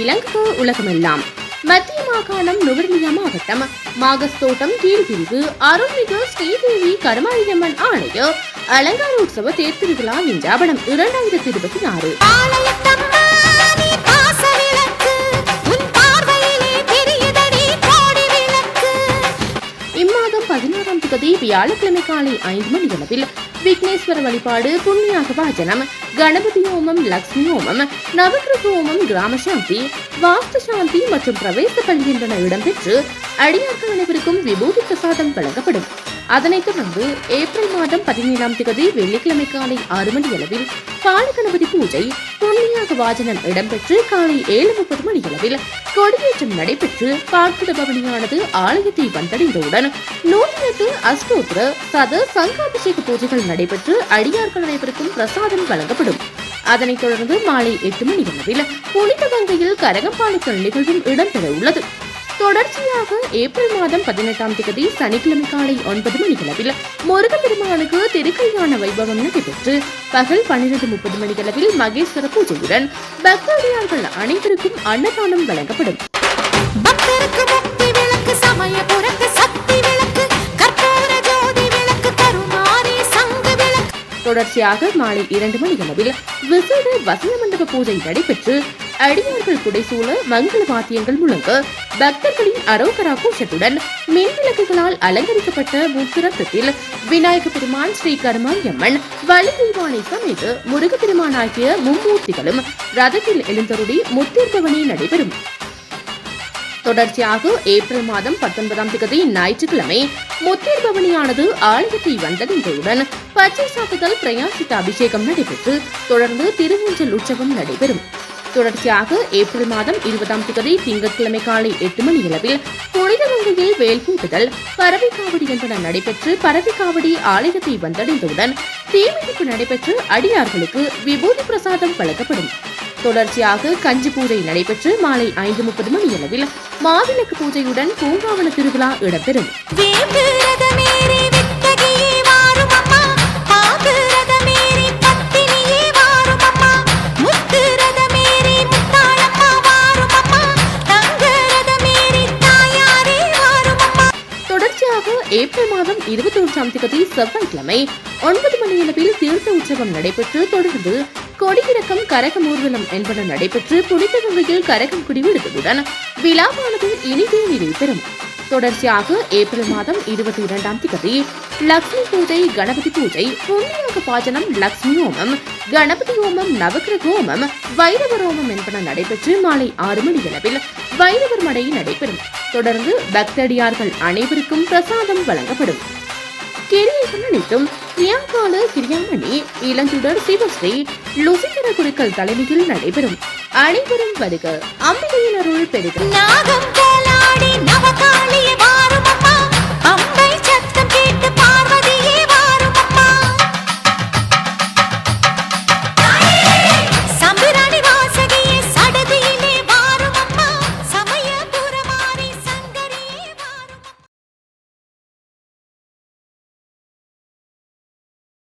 இலங்கை உலகமெல்லாம். மத்திய மாகாணம் நுவரெலியா மாவட்டம் மாகஸ்தோட்டம் கீழ்பிரிவு அருள்மிகு ஸ்ரீதேவி கருமாரியம்மன் ஆலய அலங்கார உற்சவ தேர் திருவிழா விஞ்ஞாபனம் 2026. இம்மாதம் 16ஆம் தேதி வியாழக்கிழமை காலை 5 மணியளவில் விக்னேஸ்வர வழிபாடு, புண்ணியாக வாஜனம், கணபதி ஹோமம், லக்ஷ்மி ஹோமம், நவகிரக ஹோமம், கிராம சாந்தி, வாஸ்து சாந்தி மற்றும் பிரவேச பள்ளி என்பன இடம்பெற்று அடியார்கள் அனைவருக்கும் விபூதி பிரசாதம் வழங்கப்படும். அதனைத் தொடர்ந்து ஏப்ரல் மாதம் 17ஆம் தேதி வெள்ளிக்கிழமை காலை 6 மணியளவில் பாலகணபதி பூஜை, புண்ணியாக வாஜனம் இடம்பெற்று காலை 7:30 மணியளவில் கொடியேற்றம் நடைபெற்று பார்க்குட பவனியானது ஆலயத்தை வந்தடைந்தவுடன் 108 அஷ்டோத்திர சத சங்காபிஷேக பூஜைகள் நடைபெற்று அடியார்கள் அனைவருக்கும் பிரசாதம் வழங்கப்படும். அதனைத் தொடர்ந்து மாலை 8 மணியளவில் புனித கங்கையில் கரகம்பாலித்தல் நிகழ்வும் இடம்பெற உள்ளது. தொடர்ச்சியாக ஏப்ரல் மாதம் 18ஆம் தேதி சனிக்கிழமை காலை 9 மணியளவில் முருகப்பெருமானுக்கு திருக்கல்யாண வைபவம் நடைபெற்று பகல் 12:30 மணியளவில் மகேஸ்வர பூஜையுடன் பக்தர்கள் அனைவருக்கும் அன்னதானம் வழங்கப்படும். தொடர்ச்சியாக மாலை 2 மணியளவில் விசேட வசன மண்டப பூஜை நடைபெற்று அடியார்கள் புடைசூழ மங்கள வாத்தியங்கள் முழங்க பக்தர்களின் அரோகரா கோஷத்துடன் மின்விளக்குகளால் அலங்கரிக்கப்பட்ட முத்திரத்தில் விநாயக பெருமான், ஸ்ரீ கருமாரியம்மன், வள்ளிதெய்வானை சமேத முருகப்பெருமான் ஆகிய மும்மூர்த்திகளும் ரதத்தில் எழுந்தருளி முத்தீர்பவனி நடைபெறும். தொடர்ச்சியாக ஏப்ரல் மாதம் 19ஆம் தேதி ஞாயிற்றுக்கிழமை முத்தீர் பவனியானது ஆலயத்தை வந்தடைந்தவுடன் பச்சை சாத்துதல், பிரயாசித்த அபிஷேகம் நடைபெற்று தொடர்ந்து திருவூஞ்சல் உற்சவம் நடைபெறும். தொடர்ச்சியாக ஏப்ரல் மாதம் 20ஆம் தேதி திங்கட்கிழமை காலை 8 மணியளவில் புனித கங்கையில் வேல் பூட்டுதல், பறவைக்காவடி என்பன நடைபெற்று பறவைக்காவடி ஆலயத்தை வந்தடைந்தவுடன் தீமிதிப்பு நடைபெற்று அடியார்களுக்கு விபூதி பிரசாதம் வழங்கப்படும். தொடர்ச்சியாக கஞ்சி பூஜை நடைபெற்று மாலை 5:30 மணியளவில் மாவிளக்கு பூஜையுடன் பூங்காவன திருவிழா இடம்பெறும். ஏப்ரல் மாதம் 21ஆம் தேதி செவ்வாய்க்கிழமை 9 மணியளவில் தீர்த்த உற்சவம் நடைபெற்று தொடர்ந்து கொடியிறக்கம், கரகம் ஊர்வலம் என்பன நடைபெற்று புனித கங்கையில் கரகம் குடிவிடுவதுடன் விழாவானது இனிதே நிறைவு. தொடர்ச்சியாக ஏப்ரல் மாதம் 22ஆம் தேதி லக்ஷ்மி பூஜை, கணபதி பூஜை, புண்ணியாக பாஜனம், லக்ஷ்மி ஹோமம், கணபதி ஹோமம், நவகிரக ஹோமம், வைரவர் ஹோமம் என்பன நடைபெற்று மாலை 6 மணியளவில் வைரவர் மடை நடைபெறும். தொடர்ந்து பக்தடியார்கள் அனைவருக்கும் பிரசாதம் வழங்கப்படும். கிரியைகள் அனைத்தும் கிரியாகால கிரியாமணி, இளஞ்சுடர் சிவஸ்ரீ, லுசிகர குருக்கள் தலைமையில் நடைபெறும். அனைவரும் வருக, அம்பிகையின் அருள் பெருக.